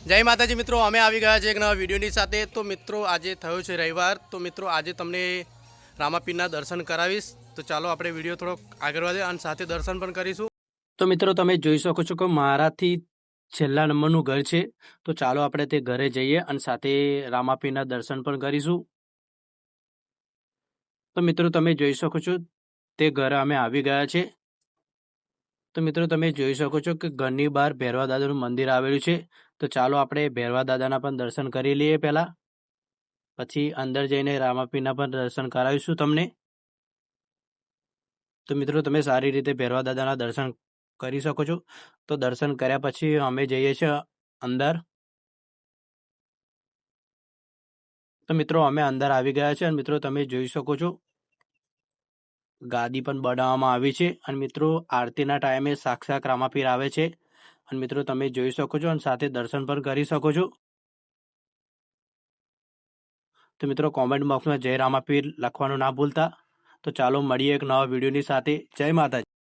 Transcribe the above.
જય માતાજી મિત્રો, અમે આવી ગયા છે એક નવા વિડીયોની સાથે। તો મિત્રો આજે થયો છે રવિવાર, તો મિત્રો આજે તમને રામાપીરના દર્શન કરાવીશ। તો ચાલો આપણે વિડીયો થોડોક આગળ વધે અને સાથે દર્શન પણ કરીશું। તો મિત્રો તમે જોઈ શકો છો કે મારાથી છેલ્લા નંબરનું ઘર છે, તો ચાલો આપણે તે ઘરે જઈએ અને સાથે રામાપીરના દર્શન પણ કરીશું। તો મિત્રો તમે જોઈ શકો છો તે ઘરે અમે આવી ગયા છે। તો મિત્રો તમે જોઈ શકો છો કે ઘરની બહાર ભૈરવા દાદાનું મંદિર આવેલું છે। તો ચાલો આપણે ભૈરવા દાદાના પણ દર્શન કરી લઈએ પહેલાં, પછી અંદર જઈને રામાપીરના પણ દર્શન કરાવીશું તમને। તો મિત્રો તમે સારી રીતે ભૈરવા દાદાના દર્શન કરી શકો છો। તો દર્શન કર્યા પછી અમે જઈએ છીએ અંદર। તો મિત્રો અમે અંદર આવી ગયા છે અને મિત્રો તમે જોઈ શકો છો ગાદી પણ બનાવવામાં આવી છે અને મિત્રો આરતીના ટાઈમે સાક્ષાત રામાપીર આવે છે અને મિત્રો તમે જોઈ શકો છો અને સાથે દર્શન પણ કરી શકો છો। તો મિત્રો કોમેન્ટ બોક્સમાં જય રામાપીર લખવાનું ના ભૂલતા। તો ચાલો મળીએ એક નવા વિડીયોની સાથે। જય માતાજી।